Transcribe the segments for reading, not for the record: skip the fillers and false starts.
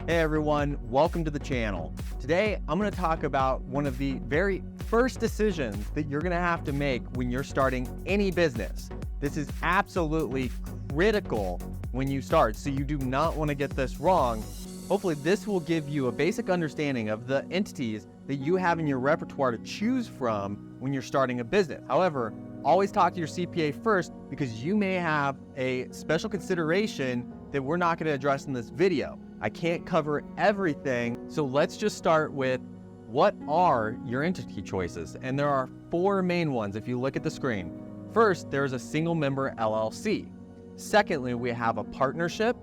Hey everyone, welcome to the channel. Today, I'm going to talk about one of the very first decisions that you're going to have to make when you're starting any business. This is absolutely critical when you start, so you do not want to get this wrong. Hopefully this will give you a basic understanding of the entities that you have in your repertoire to choose from when you're starting a business. However, always talk to your CPA first because you may have a special consideration that we're not going to address in this video. I can't cover everything, so let's just start with what are your entity choices? And there are four main ones if you look at the screen. First, there's a single member LLC. Secondly, we have a partnership,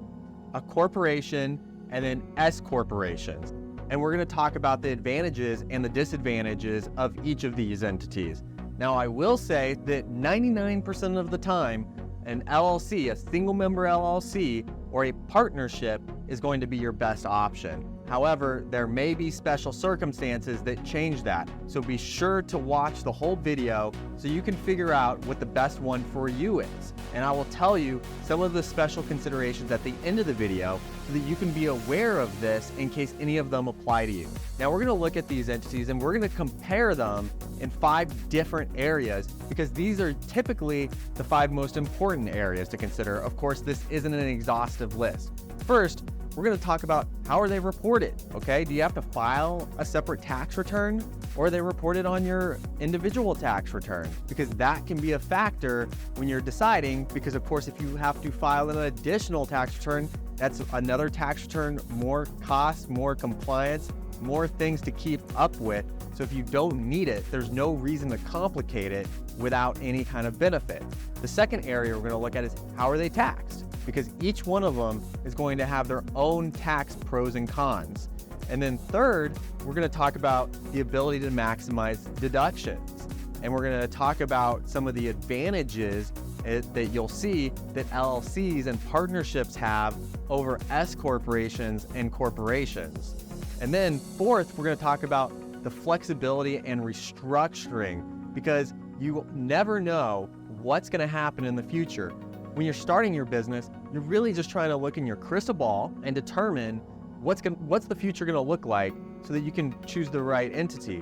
a corporation, and then S corporations. And we're going to talk about the advantages and the disadvantages of each of these entities. Now, I will say that 99% of the time, an LLC, a single member LLC, or a partnership is going to be your best option. However, there may be special circumstances that change that. So be sure to watch the whole video so you can figure out what the best one for you is. And I will tell you some of the special considerations at the end of the video so that you can be aware of this in case any of them apply to you. Now we're gonna look at these entities and we're gonna compare them in 5 different areas because these are typically the 5 most important areas to consider. Of course, this isn't an exhaustive list. First, we're going to talk about how are they reported, okay? Do you have to file a separate tax return or are they reported on your individual tax return? Because that can be a factor when you're deciding, because of course, if you have to file an additional tax return, that's another tax return, more costs, more compliance, more things to keep up with. So if you don't need it, there's no reason to complicate it without any kind of benefit. The second area we're going to look at is how are they taxed? Because each one of them is going to have their own tax pros and cons. And then third, we're going to talk about the ability to maximize deductions. And we're going to talk about some of the advantages that you'll see that LLCs and partnerships have over S corporations and corporations. And then fourth, we're going to talk about the flexibility and restructuring because you never know what's going to happen in the future. When you're starting your business, you're really just trying to look in your crystal ball and determine what's the future going to look like so that you can choose the right entity.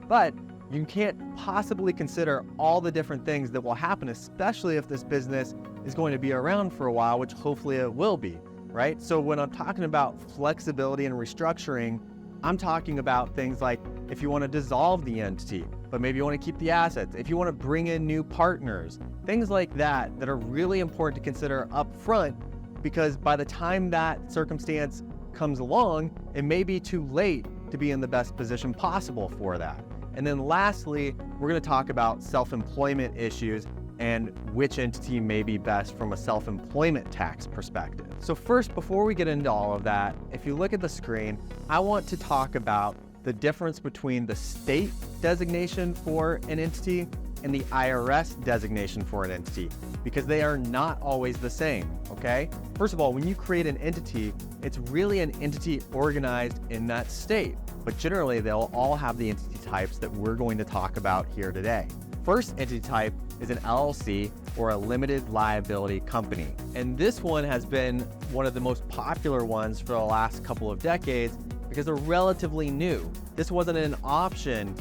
But you can't possibly consider all the different things that will happen, especially if this business is going to be around for a while, which hopefully it will be, right? So when I'm talking about flexibility and restructuring, I'm talking about things like if you want to dissolve the entity, but maybe you want to keep the assets, if you want to bring in new partners, things like that are really important to consider up front because by the time that circumstance comes along, it may be too late to be in the best position possible for that. And then lastly, we're going to talk about self-employment issues and which entity may be best from a self-employment tax perspective. So first, before we get into all of that, if you look at the screen, I want to talk about the difference between the state designation for an entity and the IRS designation for an entity, because they are not always the same, okay? First of all, when you create an entity, it's really an entity organized in that state, but generally they'll all have the entity types that we're going to talk about here today. First entity type is an LLC or a limited liability company. And this one has been one of the most popular ones for the last couple of decades because they're relatively new. This wasn't an option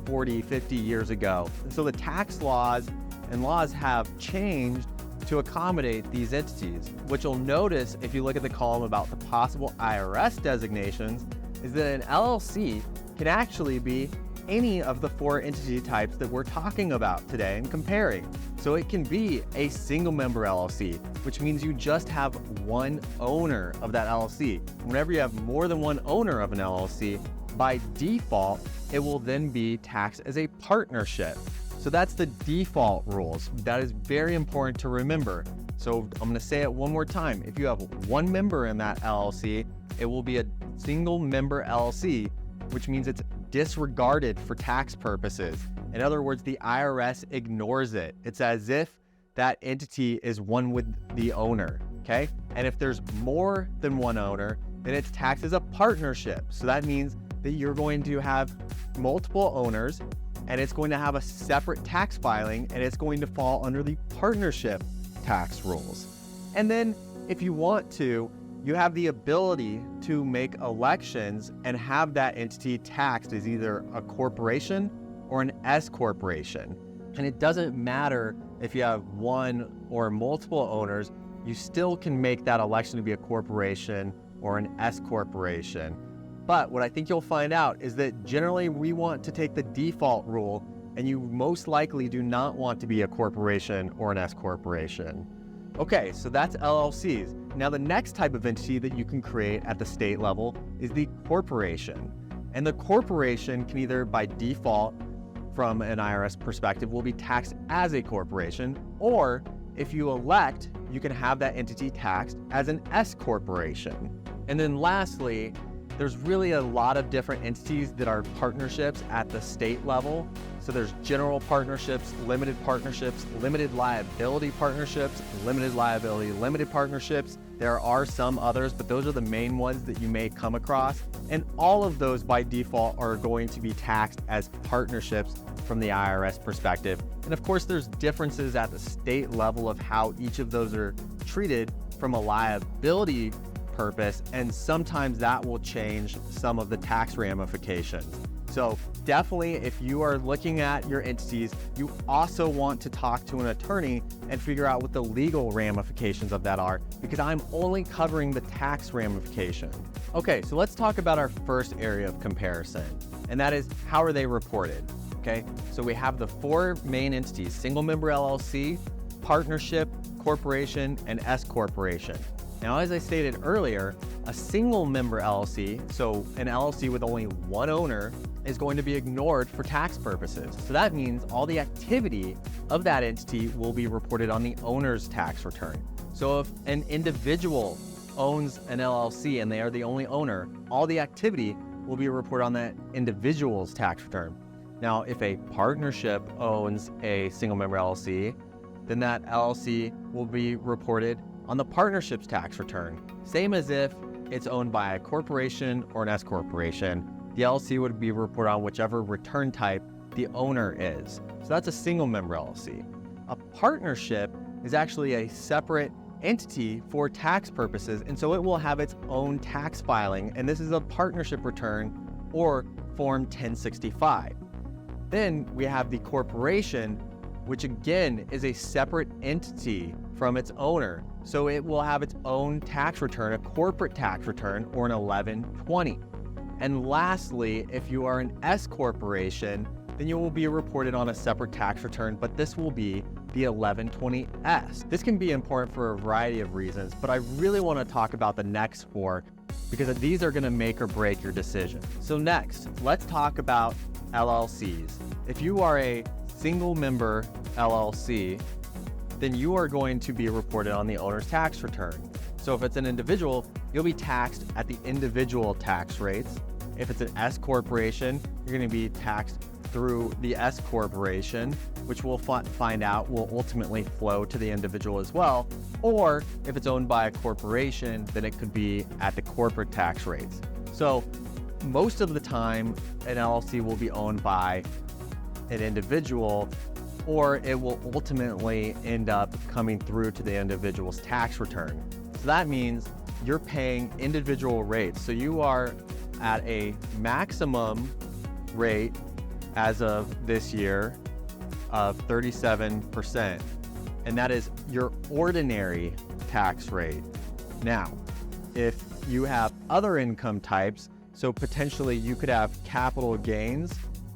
40, 50 years ago. And so the tax laws and laws have changed to accommodate these entities. What you'll notice if you look at the column about the possible IRS designations is that an LLC can actually be any of the 4 entity types that we're talking about today and comparing. So it can be a single member LLC, which means you just have one owner of that LLC. Whenever you have more than one owner of an LLC, by default, it will then be taxed as a partnership. So that's the default rules. That is very important to remember. So I'm going to say it one more time. If you have one member in that LLC, it will be a single member LLC, which means it's disregarded for tax purposes. In other words, the IRS ignores it. It's as if that entity is one with the owner, okay? And if there's more than one owner, then it's taxed as a partnership. So that means that you're going to have multiple owners and it's going to have a separate tax filing and it's going to fall under the partnership tax rules. And then if you want to, you have the ability to make elections and have that entity taxed as either a corporation or an S corporation. And it doesn't matter if you have one or multiple owners, you still can make that election to be a corporation or an S corporation. But what I think you'll find out is that generally we want to take the default rule, and you most likely do not want to be a corporation or an S corporation. Okay, so that's LLCs. Now the next type of entity that you can create at the state level is the corporation. And the corporation can either by default from an IRS perspective will be taxed as a corporation, or if you elect, you can have that entity taxed as an S corporation. And then lastly, there's really a lot of different entities that are partnerships at the state level. So there's general partnerships, limited liability partnerships, limited liability, limited partnerships. There are some others, but those are the main ones that you may come across. And all of those by default are going to be taxed as partnerships from the IRS perspective. And of course, there's differences at the state level of how each of those are treated from a liability purpose, and sometimes that will change some of the tax ramifications. So definitely, if you are looking at your entities, you also want to talk to an attorney and figure out what the legal ramifications of that are, because I'm only covering the tax ramification. Okay, so let's talk about our first area of comparison, and that is how are they reported? Okay, so we have the four main entities: single member LLC, partnership, corporation, and S corporation. Now, as I stated earlier, a single member LLC, so an LLC with only one owner, is going to be ignored for tax purposes. So that means all the activity of that entity will be reported on the owner's tax return. So if an individual owns an LLC and they are the only owner, all the activity will be reported on that individual's tax return. Now, if a partnership owns a single member LLC, then that LLC will be reported on the partnership's tax return. Same as if it's owned by a corporation or an S corporation, the LLC would be reported on whichever return type the owner is. So that's a single member LLC. A partnership is actually a separate entity for tax purposes, and so it will have its own tax filing, and this is a partnership return or Form 1065. Then we have the corporation, which again is a separate entity from its owner. So it will have its own tax return, a corporate tax return, or an 1120. And lastly, if you are an S corporation, then you will be reported on a separate tax return, but this will be the 1120S. This can be important for a variety of reasons, but I really want to talk about the next four because these are going to make or break your decision. So next, let's talk about LLCs. If you are a single member LLC, then you are going to be reported on the owner's tax return. So if it's an individual, you'll be taxed at the individual tax rates. If it's an S corporation, you're going to be taxed through the S corporation, which we'll find out will ultimately flow to the individual as well. Or if it's owned by a corporation, then it could be at the corporate tax rates. So most of the time, an LLC will be owned by an individual, or it will ultimately end up coming through to the individual's tax return. So that means you're paying individual rates. So you are at a maximum rate as of this year of 37%, and that is your ordinary tax rate. Now, if you have other income types, so potentially you could have capital gains,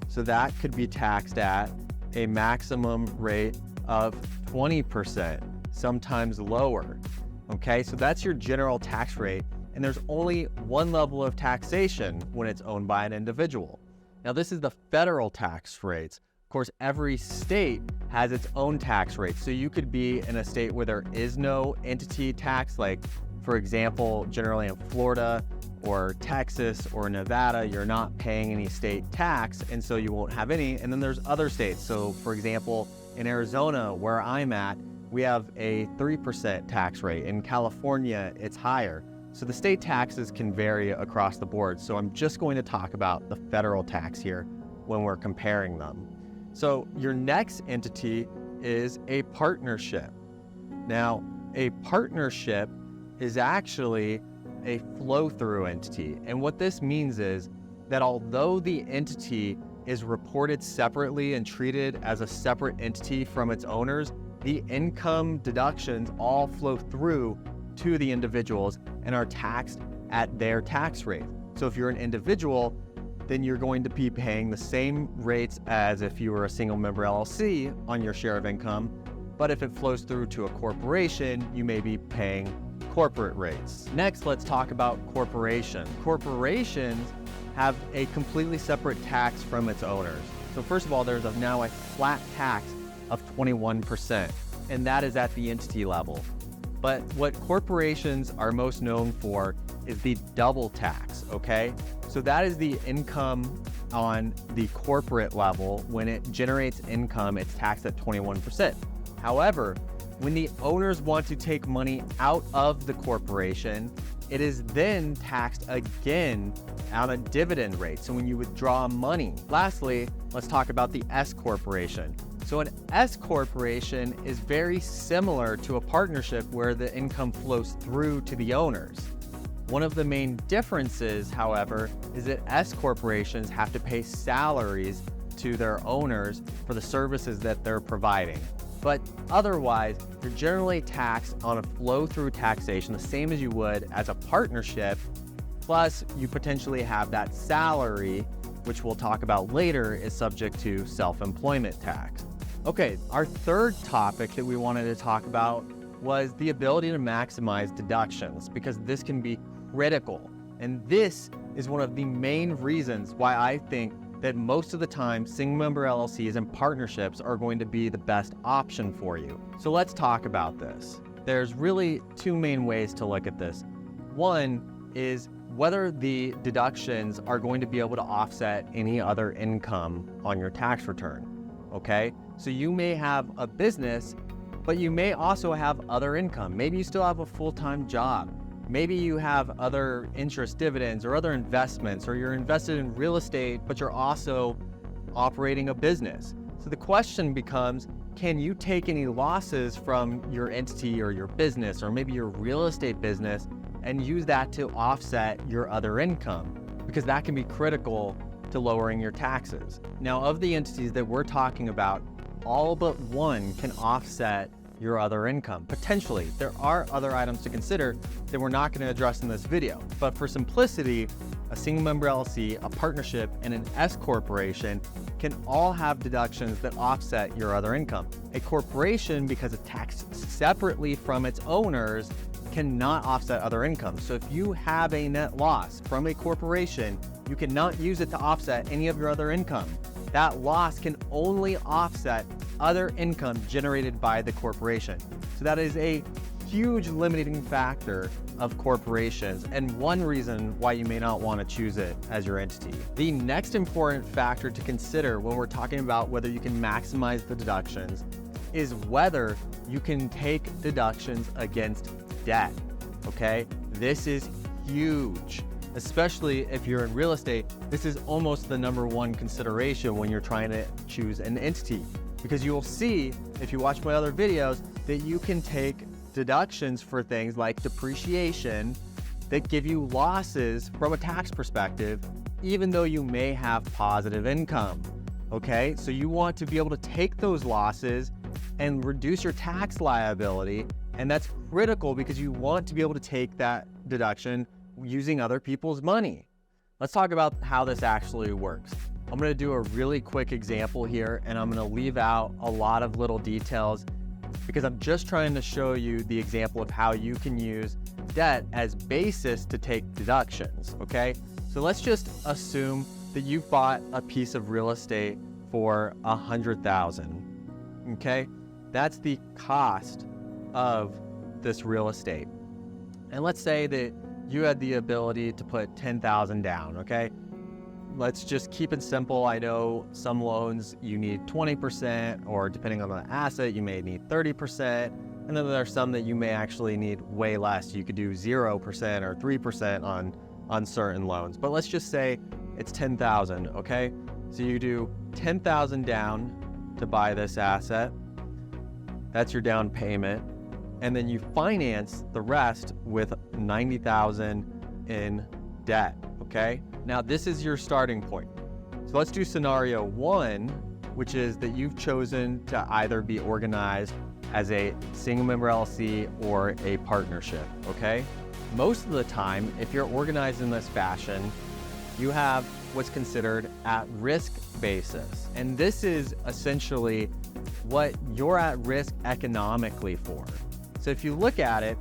so that could be taxed at a maximum rate of 20%, sometimes lower. Okay, so that's your general tax rate, and there's only one level of taxation when it's owned by an individual. Now, this is the federal tax rates. Of course, every state has its own tax rates. So you could be in a state where there is no entity tax, like, for example, generally in Florida or Texas or Nevada, you're not paying any state tax, and so you won't have any. And then there's other states. So, for example, in Arizona, where I'm at, we have a 3% tax rate. In California, it's higher. So the state taxes can vary across the board. So I'm just going to talk about the federal tax here when we're comparing them. So your next entity is a partnership. Now, a partnership is actually a flow-through entity. And what this means is that although the entity is reported separately and treated as a separate entity from its owners, the income deductions all flow through to the individuals and are taxed at their tax rate. So if you're an individual, then you're going to be paying the same rates as if you were a single member LLC on your share of income. But if it flows through to a corporation, you may be paying corporate rates. Next, let's talk about corporations. Corporations have a completely separate tax from its owners. So first of all, there's now a flat tax of 21%, and that is at the entity level. But what corporations are most known for is the double tax, okay? So that is the income on the corporate level. When it generates income, it's taxed at 21%. However, when the owners want to take money out of the corporation, it is then taxed again on a dividend rate. So when you withdraw money. Lastly, let's talk about the S corporation. So an S corporation is very similar to a partnership where the income flows through to the owners. One of the main differences, however, is that S corporations have to pay salaries to their owners for the services that they're providing. But otherwise, you're generally taxed on a flow-through taxation, the same as you would as a partnership, plus you potentially have that salary, which we'll talk about later, is subject to self-employment tax. Okay, our third topic that we wanted to talk about was the ability to maximize deductions, because this can be critical. And this is one of the main reasons why I think that most of the time, single member LLCs and partnerships are going to be the best option for you. So let's talk about this. There's really two main ways to look at this. One is whether the deductions are going to be able to offset any other income on your tax return, okay? So you may have a business, but you may also have other income. Maybe you still have a full-time job. Maybe you have other interest dividends or other investments, or you're invested in real estate, but you're also operating a business. So the question becomes, can you take any losses from your entity or your business, or maybe your real estate business, and use that to offset your other income? Because that can be critical to lowering your taxes. Now, of the entities that we're talking about, all but one can offset your other income. Potentially, there are other items to consider that we're not going to address in this video. But for simplicity, a single member LLC, a partnership, and an S corporation can all have deductions that offset your other income. A corporation, because it's taxed separately from its owners, cannot offset other income. So if you have a net loss from a corporation, you cannot use it to offset any of your other income. That loss can only offset other income generated by the corporation. So that is a huge limiting factor of corporations, and one reason why you may not want to choose it as your entity. The next important factor to consider when we're talking about whether you can maximize the deductions is whether you can take deductions against debt, okay? This is huge. Especially if you're in real estate, this is almost the number one consideration when you're trying to choose an entity. Because you will see, if you watch my other videos, that you can take deductions for things like depreciation that give you losses from a tax perspective, even though you may have positive income, okay? So you want to be able to take those losses and reduce your tax liability, and that's critical because you want to be able to take that deduction using other people's money. Let's talk about how this actually works. I'm going to do a really quick example here, and I'm going to leave out a lot of little details because I'm just trying to show you the example of how you can use debt as basis to take deductions, okay? So let's just assume that you've bought a piece of real estate for $100,000, okay? That's the cost of this real estate. And let's say that you had the ability to put $10,000 down, okay? Let's just keep it simple. I know some loans you need 20%, or depending on the asset, you may need 30%. And then there are some that you may actually need way less. You could do 0% or 3% on certain loans. But let's just say it's $10,000, okay? So you do $10,000 down to buy this asset. That's your down payment. And then you finance the rest with $90,000 in debt, okay? Now this is your starting point. So let's do scenario one, which is that you've chosen to either be organized as a single member LLC or a partnership, okay? Most of the time, if you're organized in this fashion, you have what's considered at-risk basis. And this is essentially what you're at risk economically for. So if you look at it,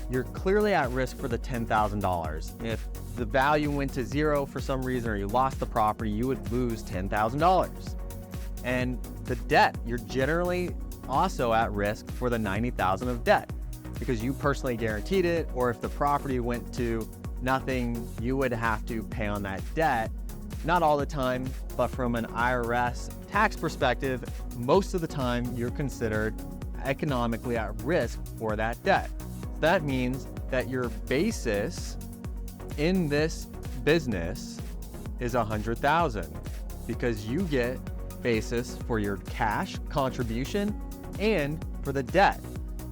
you're clearly at risk for the $10,000. If the value went to zero for some reason, or you lost the property, you would lose $10,000. And the debt, you're generally also at risk for the $90,000 of debt because you personally guaranteed it, or if the property went to nothing, you would have to pay on that debt. Not all the time, but from an IRS tax perspective, most of the time you're considered economically at risk for that debt. That means that your basis in this business is $100,000 because you get basis for your cash contribution and for the debt.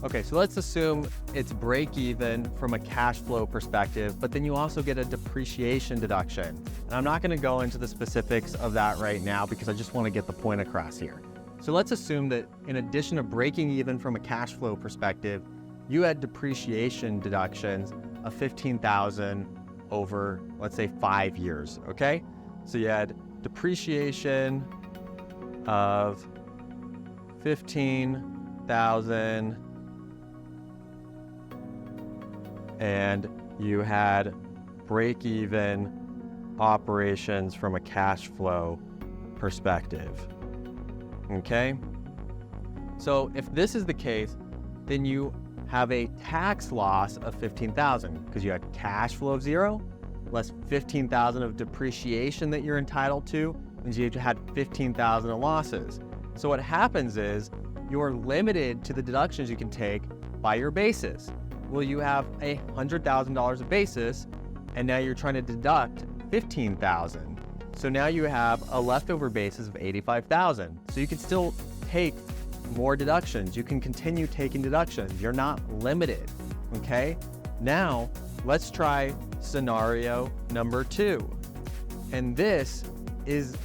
Okay, so let's assume it's break even from a cash flow perspective, but then you also get a depreciation deduction. And I'm not gonna go into the specifics of that right now because I just wanna get the point across here. So let's assume that in addition to breaking even from a cash flow perspective, you had depreciation deductions of $15,000 over, let's say, 5 years, okay? So you had depreciation of $15,000 and you had break-even operations from a cash flow perspective, okay? So if this is the case, then you have a tax loss of $15,000 because you had cash flow of zero, less $15,000 of depreciation that you're entitled to, means you had $15,000 of losses. So what happens is you're limited to the deductions you can take by your basis. Well, you have $100,000 of basis, and now you're trying to deduct $15,000. So now you have a leftover basis of $85,000. So you can still take more deductions. You can continue taking deductions. You're not limited, okay? Now, let's try scenario number 2. And this is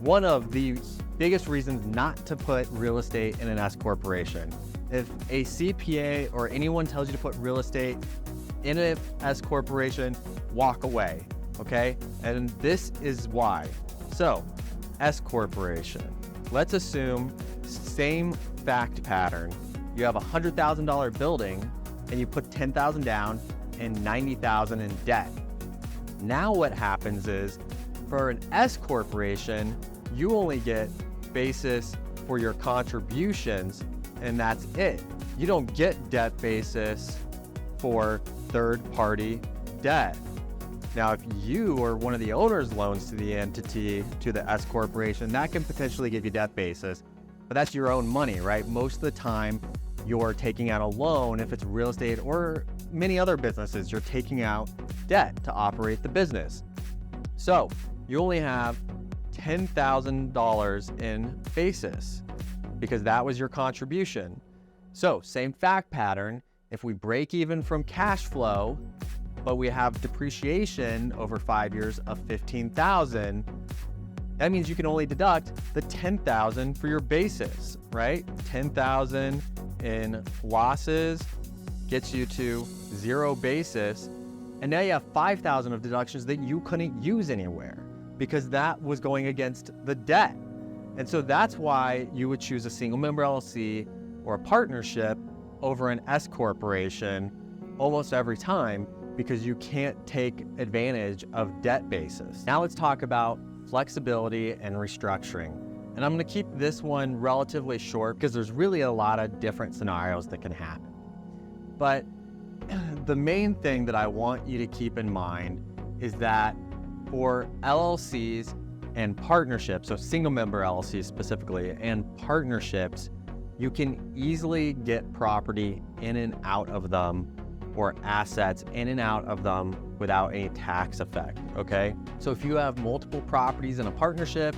one of the biggest reasons not to put real estate in an S corporation. If a CPA or anyone tells you to put real estate in an S corporation, walk away, okay? And this is why. So, S corporation, let's assume same fact pattern. You have a $100,000 building and you put $10,000 down and $90,000 in debt. Now what happens is for an S corporation, you only get basis for your contributions and that's it. You don't get debt basis for third-party debt. Now, if you or one of the owners loans to the entity, to the S corporation, that can potentially give you debt basis, but that's your own money, right? Most of the time, you're taking out a loan. If it's real estate or many other businesses, you're taking out debt to operate the business. So you only have $10,000 in basis because that was your contribution. So same fact pattern, if we break even from cash flow, but we have depreciation over 5 years of $15,000, that means you can only deduct the $10,000 for your basis, right? $10,000 in losses gets you to zero basis. And now you have $5,000 of deductions that you couldn't use anywhere because that was going against the debt. And so that's why you would choose a single member LLC or a partnership over an S corporation almost every time because you can't take advantage of debt basis. Now let's talk about flexibility and restructuring. And I'm gonna keep this one relatively short because there's really a lot of different scenarios that can happen. But the main thing that I want you to keep in mind is that for LLCs and partnerships, so single member LLCs specifically, and partnerships, you can easily get property in and out of them or assets in and out of them without any tax effect, okay? So if you have multiple properties in a partnership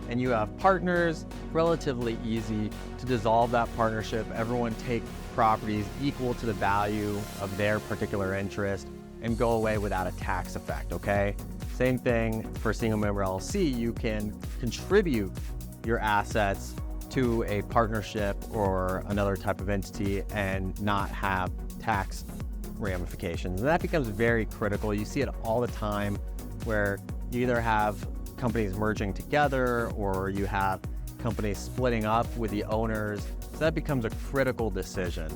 and you have partners, relatively easy to dissolve that partnership. Everyone take properties equal to the value of their particular interest and go away without a tax effect, okay? Same thing for single member LLC. You can contribute your assets to a partnership or another type of entity and not have tax ramifications. And that becomes very critical. You see it all the time where you either have companies merging together or you have companies splitting up with the owners. So that becomes a critical decision.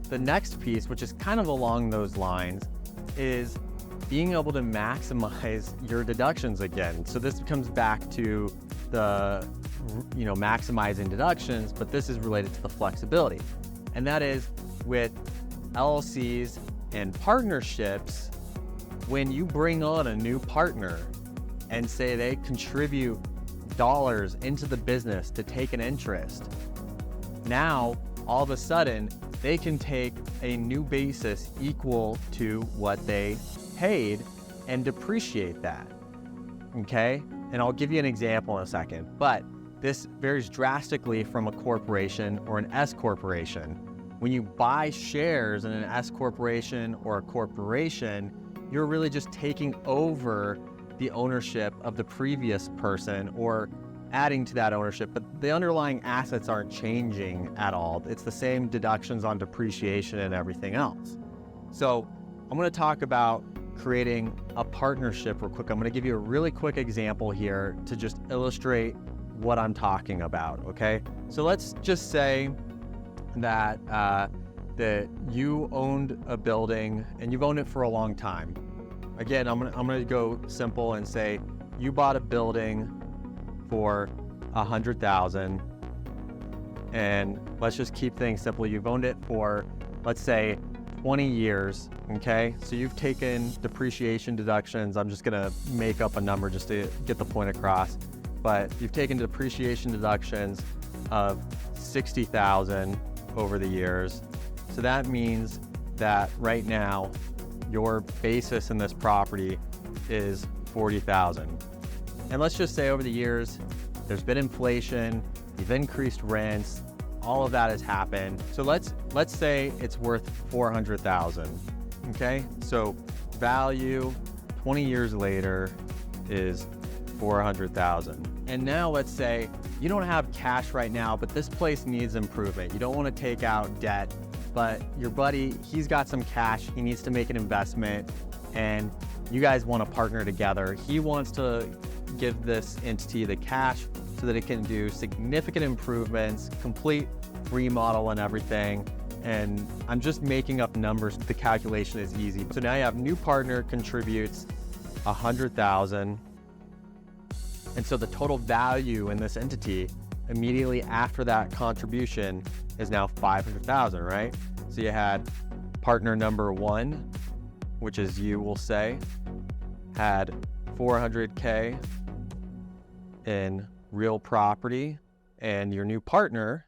The next piece, which is kind of along those lines, is being able to maximize your deductions again. So this comes back to the, maximizing deductions, but this is related to the flexibility. And that is with LLCs and partnerships, when you bring on a new partner and say they contribute dollars into the business to take an interest, now all of a sudden they can take a new basis equal to what they paid and depreciate that, okay? And I'll give you an example in a second, but this varies drastically from a corporation or an S corporation. When you buy shares in an S corporation or a corporation, you're really just taking over the ownership of the previous person or adding to that ownership, but the underlying assets aren't changing at all. It's the same deductions on depreciation and everything else. So I'm going to talk about creating a partnership real quick. I'm going to give you a really quick example here to just illustrate what I'm talking about, okay? So let's just say that that you owned a building and you've owned it for a long time. Again, I'm gonna go simple and say you bought a building for $100,000, and let's just keep things simple. You've owned it for, let's say, 20 years, okay? So you've taken depreciation deductions. I'm just gonna make up a number just to get the point across, but you've taken depreciation deductions of $60,000 over the years. So that means that right now, your basis in this property is $40,000. And let's just say over the years, there's been inflation, you've increased rents, all of that has happened. So let's say it's worth $400,000, okay? So value 20 years later is $400,000. And now let's say you don't have cash right now, but this place needs improvement. You don't want to take out debt, but your buddy, he's got some cash, he needs to make an investment, and you guys want to partner together. He wants to give this entity the cash so that it can do significant improvements, complete remodel and everything. And I'm just making up numbers. The calculation is easy. So now you have new partner contributes $100,000. And so the total value in this entity immediately after that contribution is now $500,000, right? So you had partner number one, which is you, will say, had $400K in real property, and your new partner,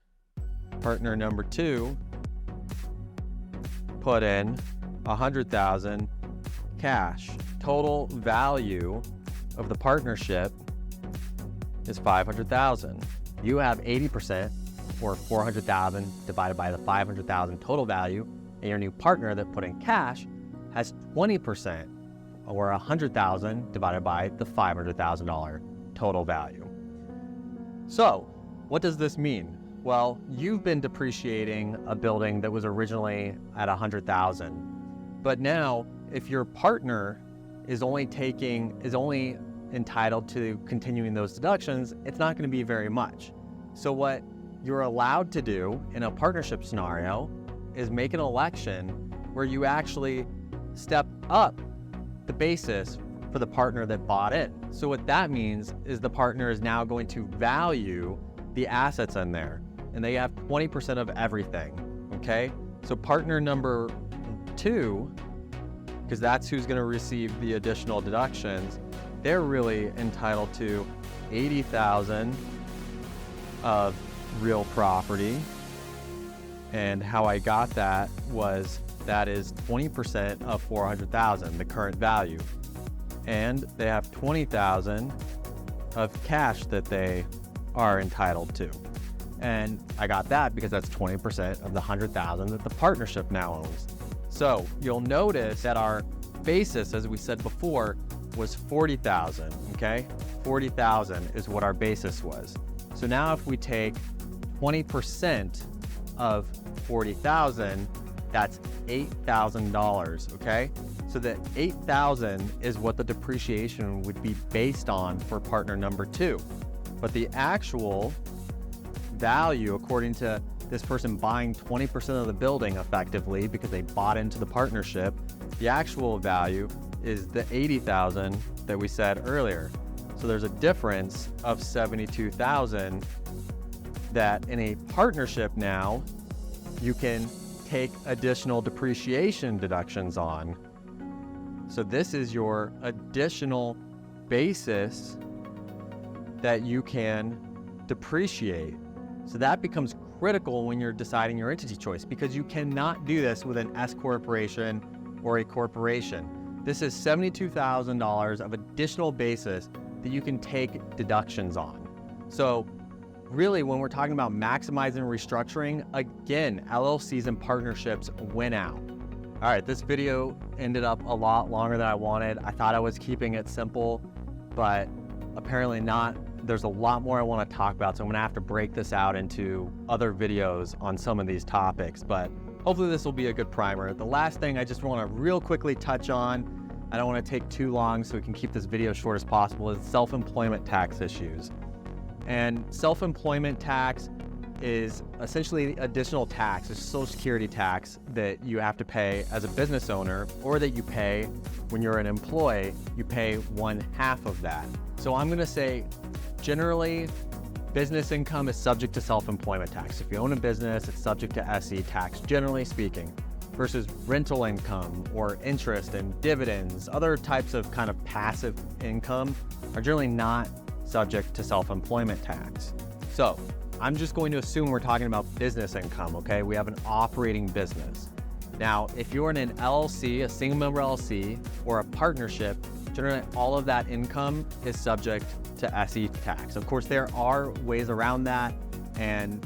partner number two, put in $100,000 cash. Total value of the partnership is $500,000. You have 80%, or $400,000 divided by the $500,000 total value, and your new partner that put in cash has 20%, or $100,000 divided by the $500,000 total value. So what does this mean? Well, you've been depreciating a building that was originally at $100,000, but now if your partner is only entitled to continuing those deductions, it's not going to be very much. So what you're allowed to do in a partnership scenario is make an election where you actually step up the basis for the partner that bought it. So what that means is the partner is now going to value the assets in there, and they have 20% of everything, okay? So partner number two, because that's who's going to receive the additional deductions, they're really entitled to $80,000 of real property. And how I got that was that is 20% of $400,000, the current value. And they have $20,000 of cash that they are entitled to. And I got that because that's 20% of the $100,000 that the partnership now owns. So you'll notice that our basis, as we said before, was 40,000, okay? 40,000 is what our basis was. So now if we take 20% of 40,000, that's $8,000, okay? So that 8,000 is what the depreciation would be based on for partner number 2. But the actual value, according to this person buying 20% of the building effectively because they bought into the partnership, the actual value is the 80,000 that we said earlier. So there's a difference of 72,000 that in a partnership now you can take additional depreciation deductions on. So this is your additional basis that you can depreciate. So that becomes critical when you're deciding your entity choice, because you cannot do this with an S corporation or a corporation. This is $72,000 of additional basis that you can take deductions on. So really, when we're talking about maximizing restructuring, again, LLCs and partnerships win out. All right, this video ended up a lot longer than I wanted. I thought I was keeping it simple, but apparently not. There's a lot more I want to talk about, so I'm gonna have to break this out into other videos on some of these topics, but hopefully this will be a good primer. The last thing I just want to real quickly touch on, I don't want to take too long so we can keep this video short as possible, is self-employment tax issues. And self-employment tax is essentially additional tax, it's Social Security tax that you have to pay as a business owner, or that you pay when you're an employee. You pay 1/2 of that. So I'm going to say generally business income is subject to self-employment tax. If you own a business, it's subject to SE tax, generally speaking, versus rental income or interest and dividends. Other types of kind of passive income are generally not subject to self-employment tax. So I'm just going to assume we're talking about business income, okay? We have an operating business. Now, if you're in an LLC, a single member LLC, or a partnership, generally all of that income is subject to SE tax. Of course, there are ways around that, and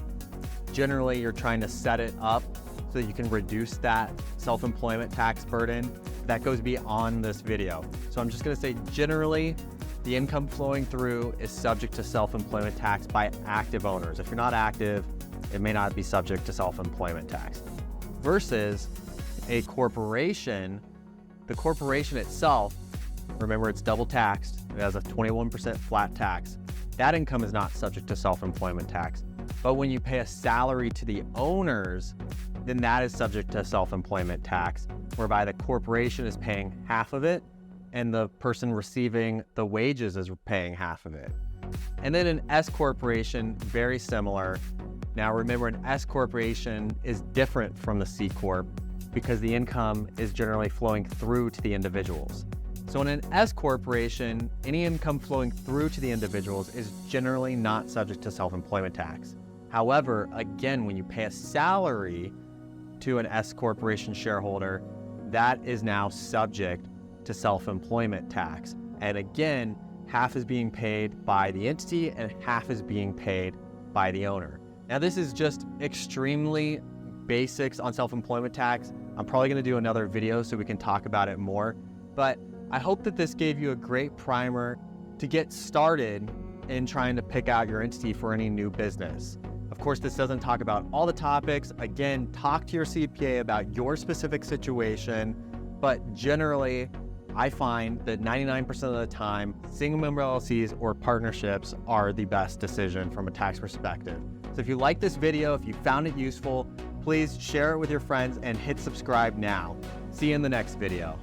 generally you're trying to set it up so that you can reduce that self-employment tax burden. That goes beyond this video. So I'm just gonna say generally, the income flowing through is subject to self-employment tax by active owners. If you're not active, it may not be subject to self-employment tax. Versus a corporation, the corporation itself, remember it's double taxed, it has a 21% flat tax. That income is not subject to self-employment tax. But when you pay a salary to the owners, then that is subject to self-employment tax, whereby the corporation is paying half of it and the person receiving the wages is paying half of it. And then an S corporation, very similar. Now remember, an S corporation is different from the C Corp because the income is generally flowing through to the individuals. So in an S corporation, any income flowing through to the individuals is generally not subject to self-employment tax. However, again, when you pay a salary to an S corporation shareholder, that is now subject to self-employment tax. And again, half is being paid by the entity and half is being paid by the owner. Now this is just extremely basics on self-employment tax. I'm probably gonna do another video so we can talk about it more, but I hope that this gave you a great primer to get started in trying to pick out your entity for any new business. Of course, this doesn't talk about all the topics. Again, talk to your CPA about your specific situation, but generally, I find that 99% of the time, single member LLCs or partnerships are the best decision from a tax perspective. So if you like this video, if you found it useful, please share it with your friends and hit subscribe now. See you in the next video.